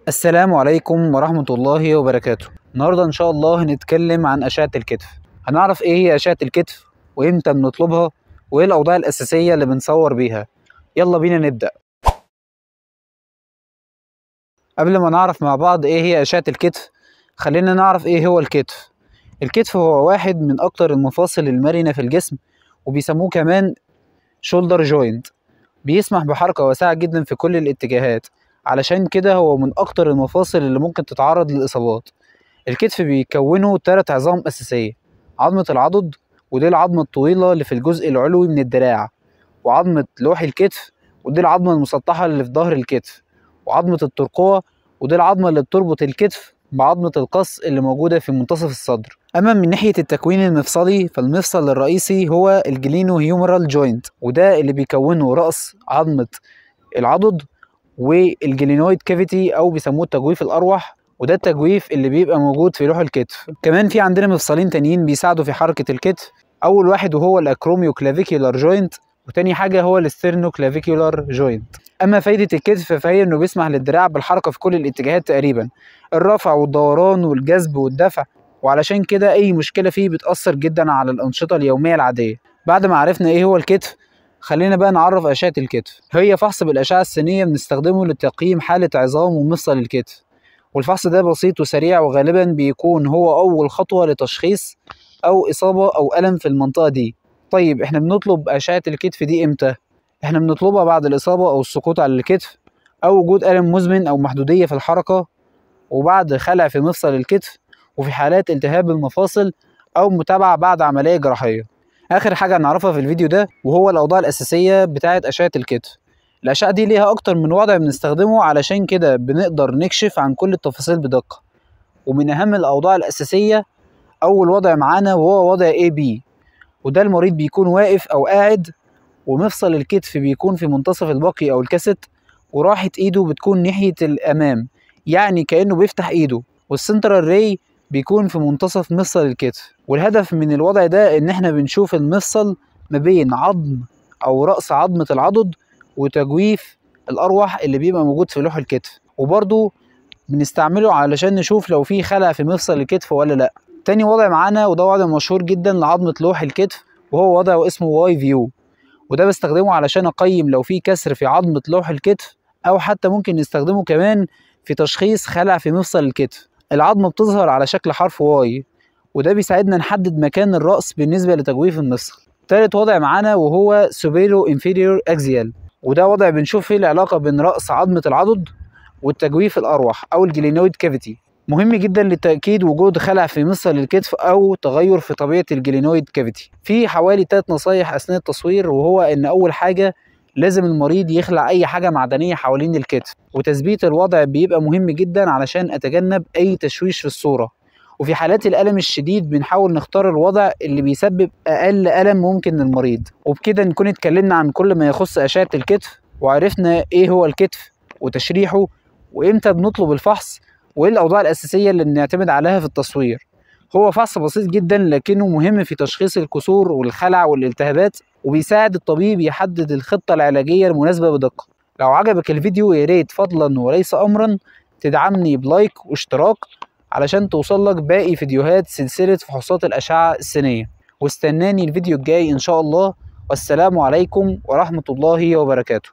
السلام عليكم ورحمة الله وبركاته. النهاردة إن شاء الله هنتكلم عن أشعة الكتف. هنعرف إيه هي أشعة الكتف وإمتى بنطلبها وإيه الأوضاع الأساسية اللي بنصور بيها. يلا بينا نبدأ. قبل ما نعرف مع بعض إيه هي أشعة الكتف، خلينا نعرف إيه هو الكتف. الكتف هو واحد من أكتر المفاصل المرنة في الجسم، وبيسموه كمان شولدر جوينت. بيسمح بحركة واسعة جدا في كل الاتجاهات، علشان كده هو من أكتر المفاصل اللي ممكن تتعرض للإصابات. الكتف بيكونه 3 عظام أساسية: عظمة العضد، ودي العظمة الطويلة اللي في الجزء العلوي من الدراع، وعظمة لوح الكتف، ودي العظمة المسطحة اللي في ظهر الكتف، وعظمة الترقوة، ودي العظمة اللي بتربط الكتف بعظمة القص اللي موجودة في منتصف الصدر. أما من ناحية التكوين المفصلي، فالمفصل الرئيسي هو الجلينو هيومرال جوينت، وده اللي بيكونه رأس عظمة العضد والجلينويد كافيتي أو بيسموه التجويف الأروح، وده التجويف اللي بيبقى موجود في لوح الكتف. كمان في عندنا مفصلين تانيين بيساعدوا في حركة الكتف. أول واحد وهو الأكروميو كلافيكيولار جوينت، وتاني حاجة هو الستيرنو كلافيكيولار جوينت. أما فايدة الكتف فهي إنه بيسمح للدراع بالحركة في كل الاتجاهات تقريبا، الرفع والدوران والجذب والدفع، وعلشان كده أي مشكلة فيه بتأثر جدا على الأنشطة اليومية العادية. بعد ما عرفنا إيه هو الكتف، خلينا بقى نعرف أشعة الكتف. هي فحص بالأشعة السينية بنستخدمه لتقييم حالة عظام ومفصل الكتف، والفحص ده بسيط وسريع، وغالبا بيكون هو أول خطوة لتشخيص أو إصابة أو ألم في المنطقة دي. طيب إحنا بنطلب أشعة الكتف دي إمتى؟ إحنا بنطلبها بعد الإصابة أو السقوط على الكتف، أو وجود ألم مزمن أو محدودية في الحركة، وبعد خلع في مفصل الكتف، وفي حالات التهاب المفاصل، أو متابعة بعد عملية جراحية. آخر حاجة هنعرفها في الفيديو ده وهو الأوضاع الأساسية بتاعة أشعة الكتف. الأشعة دي ليها أكتر من وضع بنستخدمه، علشان كده بنقدر نكشف عن كل التفاصيل بدقة. ومن أهم الأوضاع الأساسية أول وضع معانا وهو وضع AB، وده المريض بيكون واقف أو قاعد، ومفصل الكتف بيكون في منتصف الباقي أو الكست، وراحة إيده بتكون ناحية الأمام، يعني كأنه بيفتح إيده، والسنترال راي بيكون في منتصف مفصل الكتف. والهدف من الوضع ده إن إحنا بنشوف المفصل ما بين عظم أو رأس عظمة العضد وتجويف الأروح اللي بيبقى موجود في لوح الكتف، وبرضه بنستعمله علشان نشوف لو في خلع في مفصل الكتف ولا لأ. تاني وضع معانا وده وضع مشهور جدا لعظمة لوح الكتف، وهو وضع اسمه واي فيو، وده بستخدمه علشان أقيم لو في كسر في عظمة لوح الكتف، أو حتى ممكن نستخدمه كمان في تشخيص خلع في مفصل الكتف. العظمة بتظهر على شكل حرف واي، وده بيساعدنا نحدد مكان الرأس بالنسبة لتجويف المفصل. تالت وضع معانا وهو سوبيرو انفيريور اكزيال، وده وضع بنشوف فيه العلاقة بين رأس عظمة العضد والتجويف الأروح أو الجلينويد كافيتي. مهم جدا لتأكيد وجود خلع في مفصل الكتف أو تغير في طبيعة الجلينويد كافيتي. في حوالي 3 نصايح أثناء التصوير، وهو إن أول حاجة لازم المريض يخلع أي حاجة معدنية حوالين الكتف، وتثبيت الوضع بيبقى مهم جدا علشان أتجنب أي تشويش في الصورة. وفي حالات الألم الشديد بنحاول نختار الوضع اللي بيسبب أقل ألم ممكن للمريض. وبكده نكون اتكلمنا عن كل ما يخص أشعة الكتف، وعرفنا إيه هو الكتف وتشريحه، وإمتى بنطلب الفحص، وايه الاوضاع الاساسيه اللي بنعتمد عليها في التصوير. هو فحص بسيط جدا لكنه مهم في تشخيص الكسور والخلع والالتهابات، وبيساعد الطبيب يحدد الخطه العلاجيه المناسبه بدقه. لو عجبك الفيديو يا ريت فضلا وليس امرا تدعمني بلايك واشتراك علشان توصلك باقي فيديوهات سلسله فحوصات الاشعه السينيه. واستناني الفيديو الجاي ان شاء الله، والسلام عليكم ورحمه الله وبركاته.